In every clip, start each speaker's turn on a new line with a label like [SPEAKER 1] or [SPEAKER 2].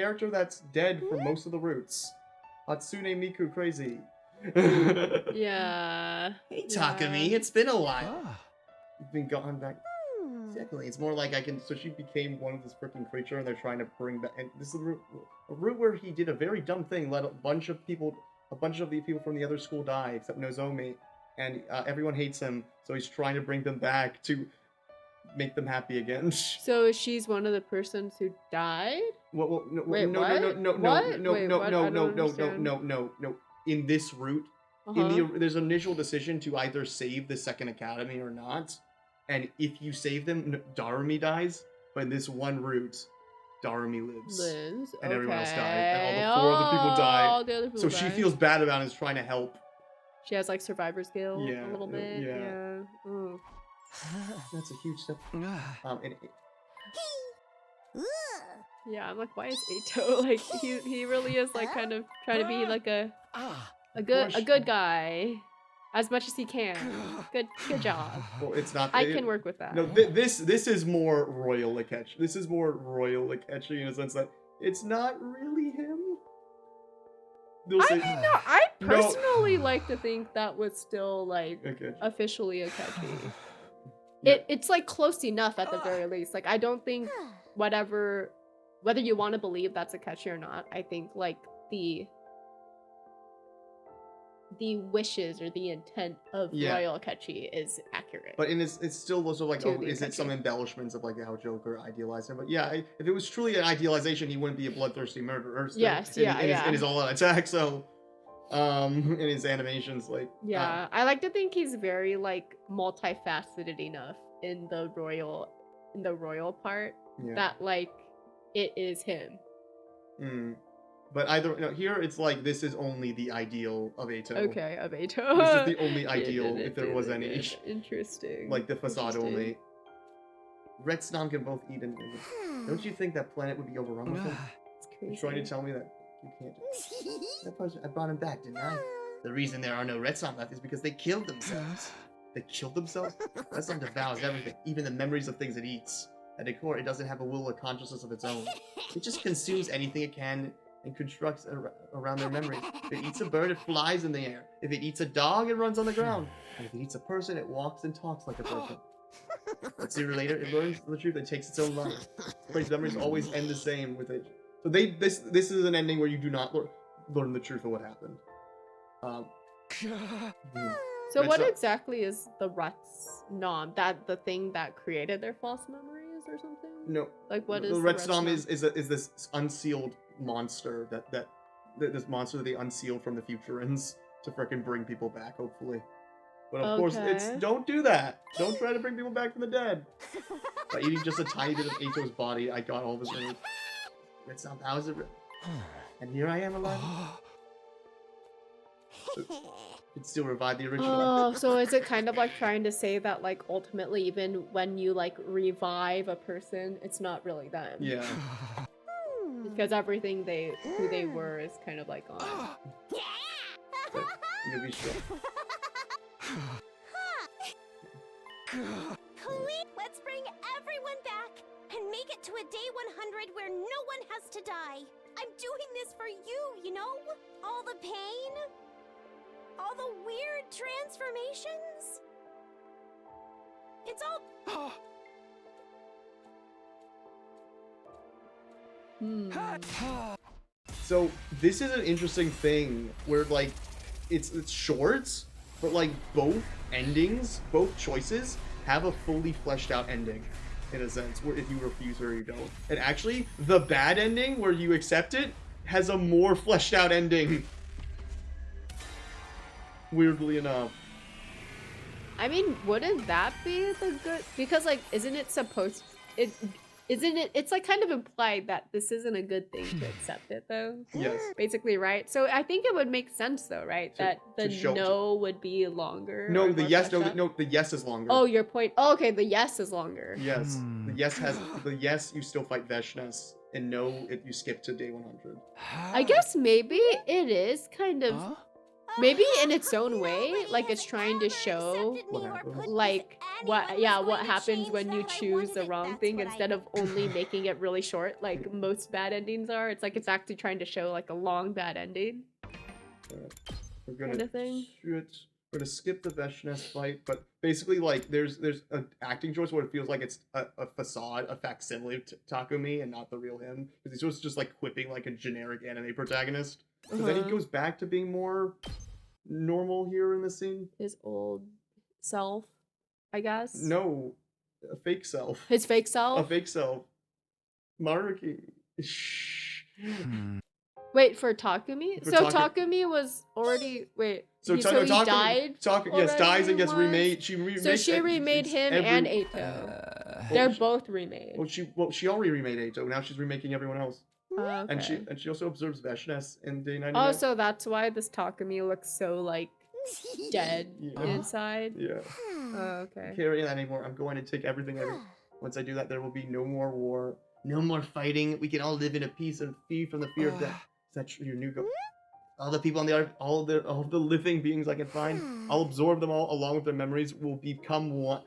[SPEAKER 1] character that's dead for most of the routes. Hatsune Miku crazy.
[SPEAKER 2] Yeah.
[SPEAKER 1] Hey, Takumi, it's been a while.
[SPEAKER 3] Ah.
[SPEAKER 1] You've been gone back. Exactly. It's more like so she became one of this freaking creature, and they're trying to bring back. And this is a route where he did a very dumb thing, let a bunch of the people from the other school die, except Nozomi, and everyone hates him. So he's trying to bring them back to make them happy again.
[SPEAKER 2] So she's one of the persons who died?
[SPEAKER 1] No. In this route, there's an initial decision to either save the second academy or not, and if you save them, Darumi dies. But in this one route, Darumi lives, and everyone else died, and all the 4 other people die. So she feels bad about it and is trying to help.
[SPEAKER 2] She has like survivor's guilt a little bit. Yeah. Ooh.
[SPEAKER 1] That's a huge step.
[SPEAKER 2] Yeah, I'm like, why is Eito like he really is like kind of trying to be like a good guy as much as he can. Good job.
[SPEAKER 1] Well, it's not.
[SPEAKER 2] I can work with that.
[SPEAKER 1] No, this is more Royal Akechi. This is more Royal Akechi in a sense that it's not really him.
[SPEAKER 2] I personally like to think that was still like officially Akechi. It's like close enough at the very least. Like I don't think whether you want to believe that's Akechi or not, I think like the wishes or the intent of Royal Akechi is accurate.
[SPEAKER 1] But it's still also like, is it some embellishments of like how Joker idealized him? But yeah, if it was truly an idealization, he wouldn't be a bloodthirsty murderer. In his all-out attack. So, in his animations, like
[SPEAKER 2] I like to think he's very like multifaceted enough in the royal part that like it is him.
[SPEAKER 1] But here it's like this is only the ideal of Eito.
[SPEAKER 2] Okay, of Eito.
[SPEAKER 1] This is the only ideal, if there was any.
[SPEAKER 2] Interesting.
[SPEAKER 1] Like the facade only. Retsnom can both eat and live. Don't you think that planet would be overrun with them?
[SPEAKER 2] It's crazy.
[SPEAKER 1] You're trying to tell me that you can't. That person, I brought him back, didn't I? The reason there are no Retsnom left is because they killed themselves. They killed themselves? Retsnom devours everything, even the memories of things it eats. At its core, it doesn't have a will or consciousness of its own. It just consumes anything it can and constructs around their memory. If it eats a bird, it flies in the air. If it eats a dog, it runs on the ground. And if it eats a person, it walks and talks like a person. But sooner or later, it learns the truth and takes its own life. Its memories always end the same with it. So this is an ending where you do not learn the truth of what happened.
[SPEAKER 2] So what exactly is the Retsnom? That the thing that created their false memories or something?
[SPEAKER 1] No.
[SPEAKER 2] Like what is
[SPEAKER 1] the
[SPEAKER 2] the
[SPEAKER 1] Retsnom is this unsealed monster this monster that they unsealed from the Futurans to frickin' bring people back, hopefully. But of course, don't do that. Don't try to bring people back from the dead. By eating just a tiny bit of Eito's body, I got all of his memories. Retsnom, how is it? And here I am alive. It still revived the original.
[SPEAKER 2] Oh, so is it kind of like trying to say that like ultimately even when you like revive a person, it's not really them?
[SPEAKER 1] Yeah.
[SPEAKER 2] Because everything who they were is kind of like gone.
[SPEAKER 1] You'll be sure.
[SPEAKER 4] Let's bring everyone back and make it to a day 100 where no one has to die. I'm doing this for you, you know? All the pain, all the weird transformations. It's all...
[SPEAKER 1] So this is an interesting thing where like it's shorts, but like both endings, both choices have a fully fleshed out ending in a sense where if you refuse or you don't. And actually the bad ending where you accept it has a more fleshed out ending. Weirdly enough.
[SPEAKER 2] I mean, wouldn't that be the good? Because like, isn't it supposed? It's like kind of implied that this isn't a good thing to accept it though.
[SPEAKER 1] Yes.
[SPEAKER 2] Basically, right? So I think it would make sense though, right? That the no would be longer.
[SPEAKER 1] No, the yes. No, the yes is longer.
[SPEAKER 2] Oh, your point. Oh, okay, the yes is longer.
[SPEAKER 1] Yes, the yes. You still fight Veshnes, and no, you skip to day 100.
[SPEAKER 2] I guess maybe it is kind of. maybe in its own way,
[SPEAKER 4] Nobody
[SPEAKER 2] like
[SPEAKER 4] has
[SPEAKER 2] it's trying to
[SPEAKER 4] ever
[SPEAKER 2] show
[SPEAKER 4] accepted me or put
[SPEAKER 2] like
[SPEAKER 4] if
[SPEAKER 2] what
[SPEAKER 4] anyone was
[SPEAKER 2] what
[SPEAKER 4] going to
[SPEAKER 2] happens
[SPEAKER 4] change
[SPEAKER 2] when you
[SPEAKER 4] that, I
[SPEAKER 2] choose
[SPEAKER 4] wanted
[SPEAKER 2] the
[SPEAKER 4] it.
[SPEAKER 2] wrong
[SPEAKER 4] That's
[SPEAKER 2] thing
[SPEAKER 4] what I
[SPEAKER 2] instead of only making it really short, like most bad endings are. It's like it's actually trying to show like a long bad ending.
[SPEAKER 1] We're gonna
[SPEAKER 2] Kind of thing.
[SPEAKER 1] we're gonna skip the Veshness fight, but basically, like, there's an acting choice where it feels like it's a facade, a facsimile of Takumi, and not the real him, because he's supposed to just like quipping like a generic anime protagonist. But then he goes back to being more normal here in the scene.
[SPEAKER 2] His old self, I guess.
[SPEAKER 1] No, a fake self.
[SPEAKER 2] His fake self.
[SPEAKER 1] A fake self. Maruki. Shh.
[SPEAKER 2] Wait, for Takumi?
[SPEAKER 1] For
[SPEAKER 2] So Takumi was already
[SPEAKER 1] So
[SPEAKER 2] he
[SPEAKER 1] Takumi
[SPEAKER 2] died.
[SPEAKER 1] Yes, dies and gets
[SPEAKER 2] once?
[SPEAKER 1] remade.
[SPEAKER 2] So she remade him and Eito. They're both remade.
[SPEAKER 1] She already remade Eito. Now she's remaking everyone else.
[SPEAKER 2] Okay.
[SPEAKER 1] And she also observes Veshness in Day 99.
[SPEAKER 2] Oh, so that's why this Takumi looks so like dead inside.
[SPEAKER 1] Yeah.
[SPEAKER 2] Oh, okay.
[SPEAKER 1] I can't read that anymore. I'm going to take everything. Once I do that, there will be no more war, no more fighting. We can all live in a peace and free from the fear of death. Is that your new goal? All the people on the earth, all the living beings I can find, I'll absorb them all along with their memories. Will become one.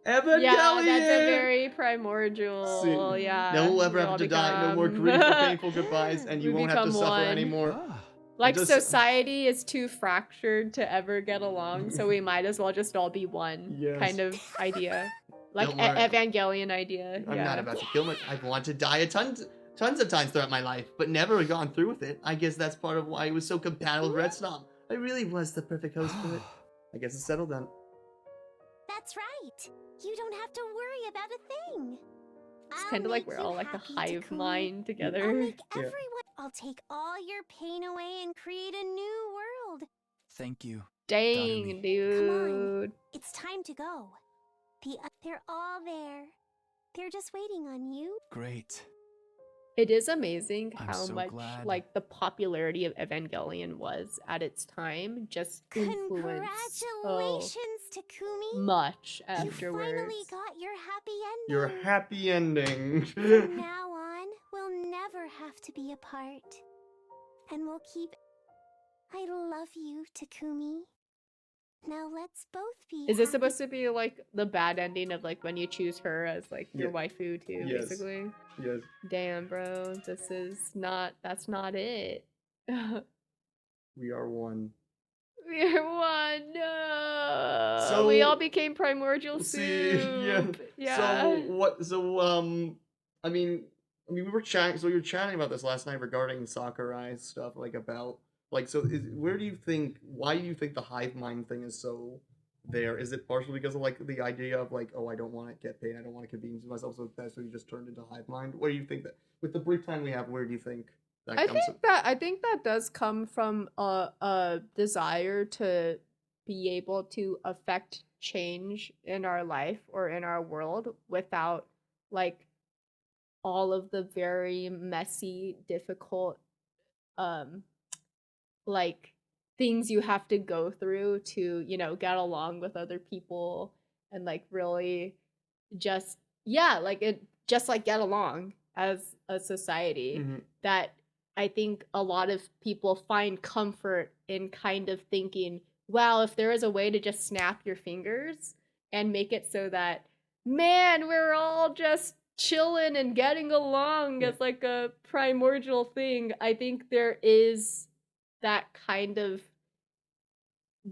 [SPEAKER 1] Evangelion!
[SPEAKER 2] Yeah, that's a very primordial.
[SPEAKER 1] See,
[SPEAKER 2] Yeah.
[SPEAKER 1] no one will ever have to die. No more grief or painful goodbyes, and you
[SPEAKER 2] We
[SPEAKER 1] won't have to
[SPEAKER 2] become
[SPEAKER 1] suffer
[SPEAKER 2] one.
[SPEAKER 1] anymore.
[SPEAKER 2] Like society is too fractured to ever get along, so we might as well just all be one kind of idea. Like Evangelion idea.
[SPEAKER 1] I'm not about to kill myself. I've wanted to die tons of times throughout my life, but never gone through with it. I guess that's part of why I was so compatible with Retsnom. I really was the perfect host for it. I guess it's settled then.
[SPEAKER 4] That's right. You don't have to worry about a thing.
[SPEAKER 2] It's kind of like we're all like a hive mind together.
[SPEAKER 4] I'll make everyone. I'll take all your pain away and create a new world.
[SPEAKER 3] Thank you.
[SPEAKER 2] Dang, dude.
[SPEAKER 4] Come on. It's time to go. They're all there. They're just waiting on you.
[SPEAKER 3] Great.
[SPEAKER 2] It is amazing
[SPEAKER 3] I'm
[SPEAKER 2] how
[SPEAKER 3] so
[SPEAKER 2] much
[SPEAKER 3] glad.
[SPEAKER 2] like the popularity of Evangelion was at its time, just influenced
[SPEAKER 4] Congratulations, Takumi.
[SPEAKER 2] much
[SPEAKER 4] You
[SPEAKER 2] afterwards.
[SPEAKER 4] finally got your happy ending.
[SPEAKER 1] Your happy ending.
[SPEAKER 4] From now on, we'll never have to be apart. And we'll keep... I love you, Takumi. Now let's both be
[SPEAKER 2] Is this
[SPEAKER 4] happy.
[SPEAKER 2] supposed to be like the bad ending of like when you choose her as like your waifu too, basically?
[SPEAKER 1] Yes.
[SPEAKER 2] Damn, bro, that's not it.
[SPEAKER 1] We are one.
[SPEAKER 2] We are one. No.
[SPEAKER 1] So
[SPEAKER 2] we all became primordial soup. Yeah.
[SPEAKER 1] I mean, we were chatting. So we were chatting about this last night regarding Sakurai's stuff, like about like. So, why do you think the hive mind thing is so there? Is it partially because of like the idea of like, oh, I don't want to get paid, I don't want to convenience myself, so that's why you just turned into hive mind? Where do you think that, with the brief time we have, where do you think that comes from?
[SPEAKER 2] I think that does come from a desire to be able to affect change in our life or in our world without like all of the very messy, difficult like things you have to go through to, you know, get along with other people and like really just like get along as a society. That I think a lot of people find comfort in kind of thinking, wow, if there is a way to just snap your fingers and make it so that, man, we're all just chilling and getting along as like a primordial thing. I think there is that kind of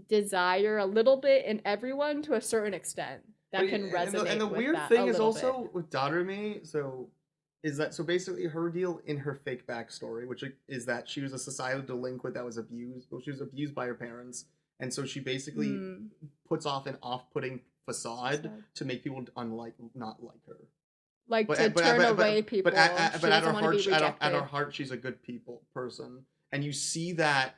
[SPEAKER 2] desire a little bit in everyone to a certain extent that can resonate.
[SPEAKER 1] And the
[SPEAKER 2] with
[SPEAKER 1] weird
[SPEAKER 2] that
[SPEAKER 1] thing
[SPEAKER 2] a
[SPEAKER 1] is
[SPEAKER 2] little
[SPEAKER 1] also
[SPEAKER 2] bit.
[SPEAKER 1] with Darumi, so basically her deal in her fake backstory, which is that she was a societal delinquent that was abused. Well, she was abused by her parents, and so she basically puts off an off-putting facade to make people not like her.
[SPEAKER 2] Like to turn away people.
[SPEAKER 1] But at her heart, she's a good person, and you see that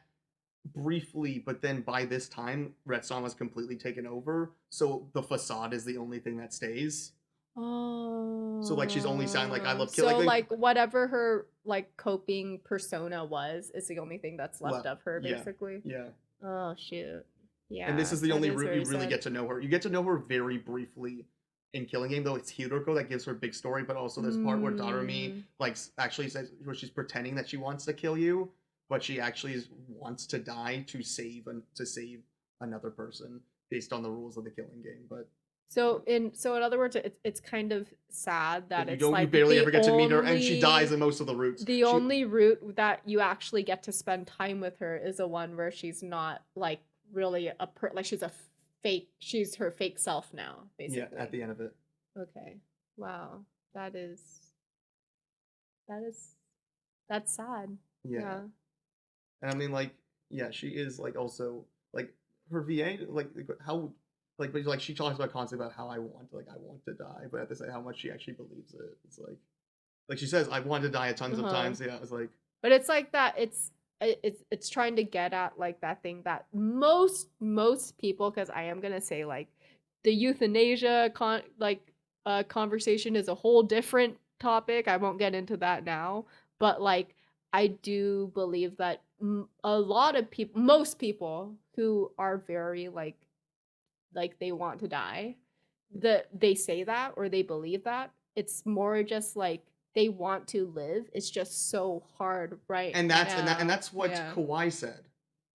[SPEAKER 1] briefly. But then by this time, Retsnom has completely taken over, so the facade is the only thing that stays.
[SPEAKER 2] Oh.
[SPEAKER 1] So like she's only sounding like I love
[SPEAKER 2] killing. So like whatever her like coping persona was is the only thing that's left of her, basically.
[SPEAKER 1] Yeah.
[SPEAKER 2] Oh shoot. Yeah.
[SPEAKER 1] And this is the only route you really get to know her. You get to know her very briefly in Killing Game, though it's Hiroko that gives her a big story, but also there's part where Darumi like actually says where she's pretending that she wants to kill you, but she actually wants to die to save another person based on the rules of the killing game. But
[SPEAKER 2] so in other words, it's kind of sad that
[SPEAKER 1] you
[SPEAKER 2] it's
[SPEAKER 1] don't
[SPEAKER 2] like
[SPEAKER 1] you barely
[SPEAKER 2] the
[SPEAKER 1] ever get to meet her, and she
[SPEAKER 2] only-
[SPEAKER 1] dies in most of the routes.
[SPEAKER 2] The only route that you actually get to spend time with her is the one where she's not like really like she's her fake self now, basically.
[SPEAKER 1] Yeah, at the end of it.
[SPEAKER 2] Okay. Wow. That's sad.
[SPEAKER 1] Yeah. And I mean, like, yeah, she is like also like her VA, like how, like, but like she talks about constantly about how I want to die, but at the same how much she actually believes it. It's like she says, I want to die tons of times. Yeah, it's like.
[SPEAKER 2] But it's like that. It's trying to get at like that thing that most people, because I am gonna say like the euthanasia conversation is a whole different topic. I won't get into that now, but like I do believe that a lot of people, most people who are very like they want to die, they say that or they believe that. It's more just like they want to live. It's just so hard right
[SPEAKER 1] and
[SPEAKER 2] now.
[SPEAKER 1] And that's what Kawaii said.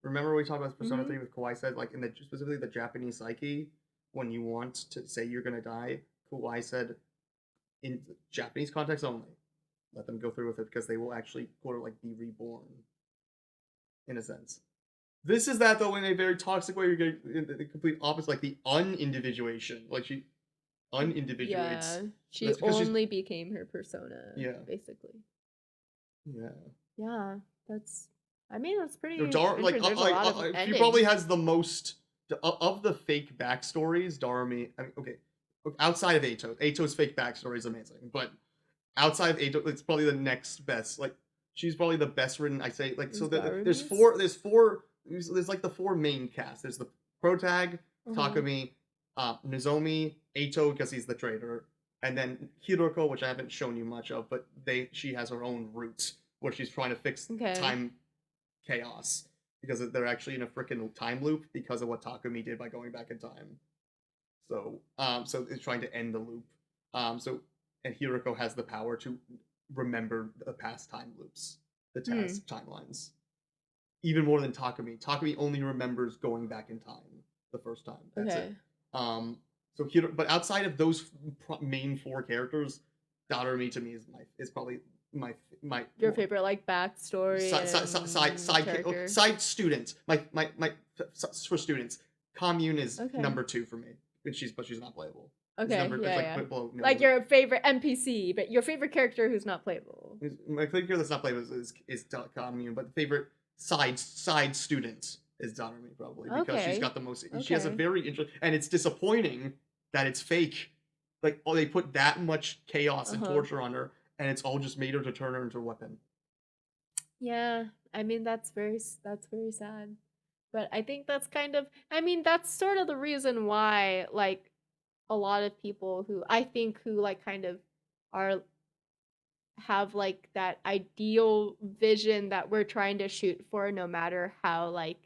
[SPEAKER 1] Remember we talked about Persona 3 with Kawaii said, like, in the specifically the Japanese psyche, when you want to say you're gonna die, Kawaii said, in Japanese context only, let them go through with it because they will actually quote like be reborn. In a sense. This is that though in a very toxic way. You're getting the complete opposite, like the unindividuation. Like she unindividuates.
[SPEAKER 2] Yeah, she only became her persona. Yeah, basically.
[SPEAKER 1] Yeah.
[SPEAKER 2] Yeah, that's. I mean, that's pretty.
[SPEAKER 1] She probably has the most of the fake backstories. Darumi. I mean, okay, outside of Ato's fake backstory is amazing, but outside of Ato, it's probably the next best. Like she's probably the best written. I say like so. There's four. There's like the four main cast. There's the protag, Takumi, Nozomi, Ato because he's the traitor, and then Hiroko, which I haven't shown you much of, but she has her own roots where she's trying to fix time chaos because they're actually in a freaking time loop because of what Takumi did by going back in time. So so it's trying to end the loop. And Hiroko has the power to remember the past time loops, the past timelines. Even more than Takumi. Takumi only remembers going back in time the first time. That's it. But outside of those main four characters, Darumi to me is probably my
[SPEAKER 2] your favorite like backstory
[SPEAKER 1] side student. My for students. Commune is number 2 for me. But she's not playable.
[SPEAKER 2] Okay, like your favorite NPC, but your favorite character who's not playable.
[SPEAKER 1] My favorite character that's not playable is Commune, but the favorite side student is Darumi probably because she's got the most. She has a very interesting, and it's disappointing that it's fake. Like, they put that much chaos and torture on her, and it's all just made her to turn her into a weapon.
[SPEAKER 2] Yeah, I mean that's very sad, but I think that's kind of. I mean that's sort of the reason why like a lot of people who like kind of have like that ideal vision that we're trying to shoot for, no matter how like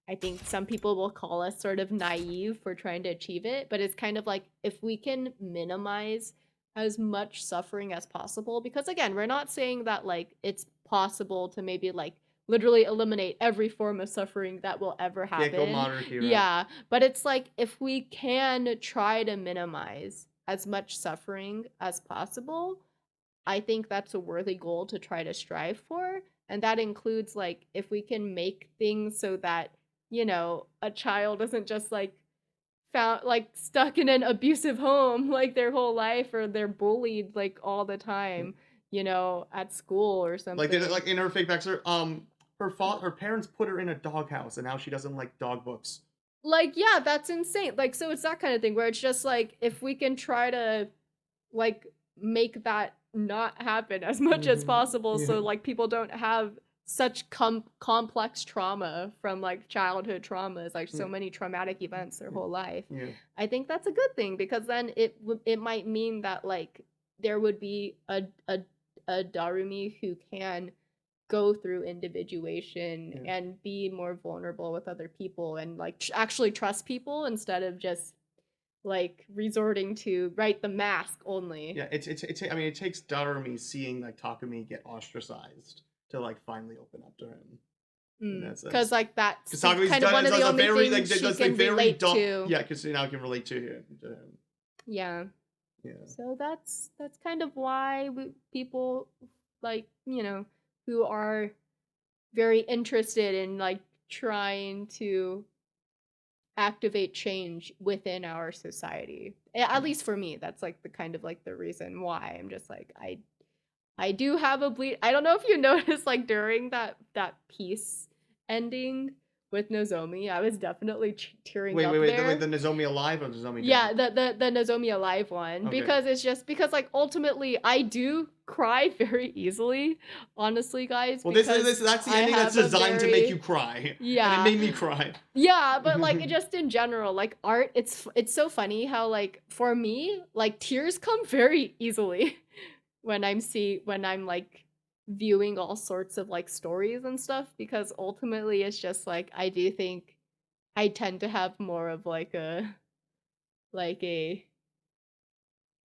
[SPEAKER 2] I think some people will call us sort of naive for trying to achieve it, but it's kind of like if we can minimize as much suffering as possible, because again, we're not saying that like it's possible to maybe like literally eliminate every form of suffering that will ever happen.
[SPEAKER 1] Can't go monarchy, right?
[SPEAKER 2] Yeah, but it's like if we can try to minimize as much suffering as possible, I think that's a worthy goal to try to strive for. And that includes like if we can make things so that, you know, a child isn't just like found like stuck in an abusive home like their whole life, or they're bullied like all the time, you know, at school or something.
[SPEAKER 1] Like in her fake backstory, her parents put her in a doghouse, and now she doesn't like dog books.
[SPEAKER 2] Like, yeah, that's insane. Like, so it's that kind of thing where it's just like if we can try to like make that not happen as much as possible, so like people don't have such complex trauma from like childhood traumas, like so many traumatic events their whole life. I think that's a good thing, because then it might mean that like there would be a Darumi who can go through individuation and be more vulnerable with other people and like actually trust people instead of just like resorting to the mask only.
[SPEAKER 1] Yeah, I mean, it takes Darumi seeing like Takumi get ostracized to like finally open up to him.
[SPEAKER 2] Because like that's
[SPEAKER 1] Saku's
[SPEAKER 2] kind of one of the only
[SPEAKER 1] very,
[SPEAKER 2] things
[SPEAKER 1] like,
[SPEAKER 2] she
[SPEAKER 1] does,
[SPEAKER 2] can
[SPEAKER 1] like, very
[SPEAKER 2] relate
[SPEAKER 1] dumb,
[SPEAKER 2] to.
[SPEAKER 1] Yeah, because now can relate to him.
[SPEAKER 2] Yeah.
[SPEAKER 1] Yeah.
[SPEAKER 2] So that's kind of why people like, who are very interested in like trying to activate change within our society. At least for me, that's like the kind of like the reason why I'm just like I do have a bleed. I don't know if you noticed like during that piece ending with Nozomi, I was definitely tearing up there.
[SPEAKER 1] The Nozomi alive or Nozomi dead?
[SPEAKER 2] Yeah, the Nozomi alive one.
[SPEAKER 1] Okay.
[SPEAKER 2] Because it's just because like ultimately I do cry very easily, honestly, guys.
[SPEAKER 1] Well, that's the ending that's designed to make you cry.
[SPEAKER 2] Yeah.
[SPEAKER 1] And it made me cry.
[SPEAKER 2] Yeah, but like just in general, like art, it's so funny how like for me, like tears come very easily when I'm like viewing all sorts of like stories and stuff, because ultimately it's just like I do think I tend to have more of like a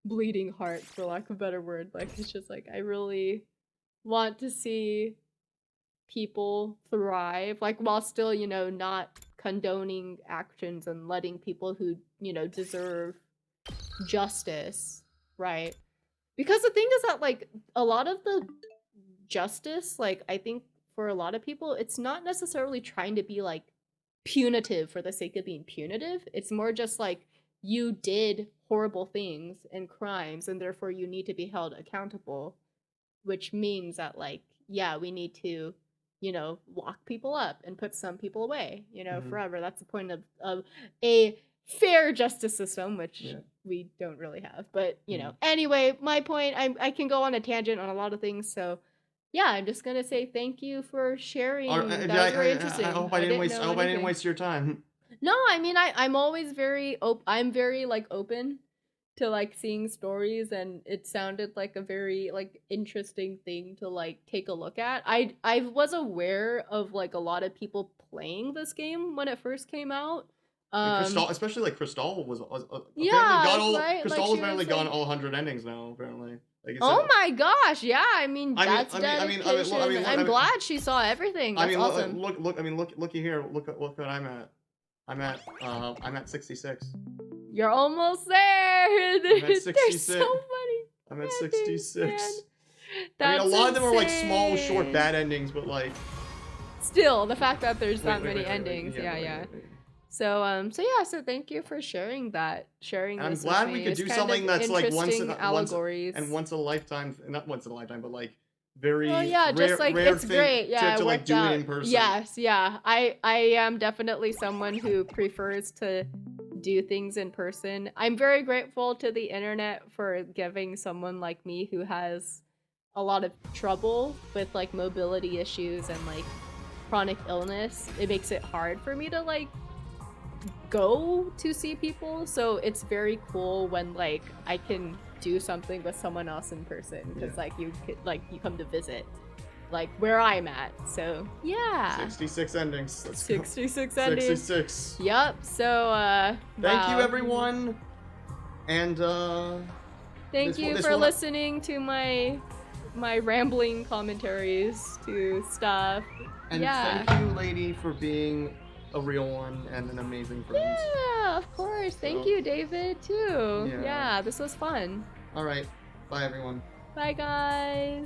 [SPEAKER 2] bleeding heart, for lack of a better word. Like it's just like I really want to see people thrive, like while still, not condoning actions and letting people who, deserve justice, right? Because the thing is that like a lot of the justice, like I think for a lot of people, it's not necessarily trying to be like punitive for the sake of being punitive. It's more just like you did horrible things and crimes and therefore you need to be held accountable, which means that like, yeah, we need to, lock people up and put some people away, forever. That's the point of a fair justice system, which we don't really have. But, anyway, my point, I can go on a tangent on a lot of things, so yeah, I'm just gonna say thank you for sharing. That was very interesting.
[SPEAKER 1] I hope I didn't waste your time.
[SPEAKER 2] No, I mean I'm always very I'm very like open to like seeing stories, and it sounded like a very like interesting thing to like take a look at. I was aware of like a lot of people playing this game when it first came out.
[SPEAKER 1] Crystal, especially like Crystal was
[SPEAKER 2] yeah, right?
[SPEAKER 1] Crystal has apparently gone all 100 endings now. Apparently. Like
[SPEAKER 2] oh my gosh! Yeah, I mean that's dedication. I'm glad she saw everything. That's awesome.
[SPEAKER 1] Looky here. Look what I'm at. I'm at 66.
[SPEAKER 2] You're almost there.
[SPEAKER 1] I'm at 66.
[SPEAKER 2] There's so many.
[SPEAKER 1] I'm at 66.
[SPEAKER 2] I
[SPEAKER 1] mean, a lot of them are like small, short, bad endings, but like.
[SPEAKER 2] Still, the fact that there's that many endings, yeah. So thank you for sharing that.
[SPEAKER 1] I'm glad we could do something that's like once in a lifetime, not once in a lifetime, but like very rare,
[SPEAKER 2] just like
[SPEAKER 1] rare
[SPEAKER 2] it's great. Yeah,
[SPEAKER 1] to like do it in person.
[SPEAKER 2] Yes, yeah. I am definitely someone who prefers to do things in person. I'm very grateful to the internet for giving someone like me who has a lot of trouble with like mobility issues and like chronic illness. It makes it hard for me to like go to see people, so it's very cool when like I can do something with someone else in person, because like you come to visit like where I'm at. So yeah,
[SPEAKER 1] 66 endings. Let's
[SPEAKER 2] 66
[SPEAKER 1] go.
[SPEAKER 2] endings.
[SPEAKER 1] 66.
[SPEAKER 2] Yep. So
[SPEAKER 1] thank you everyone, and
[SPEAKER 2] thank you for listening to my rambling commentaries to stuff.
[SPEAKER 1] And thank you, Lady, for being a real one and an amazing friend.
[SPEAKER 2] Yeah, of course. Thank you, David, too. Yeah, this was fun.
[SPEAKER 1] All right. Bye, everyone.
[SPEAKER 2] Bye, guys.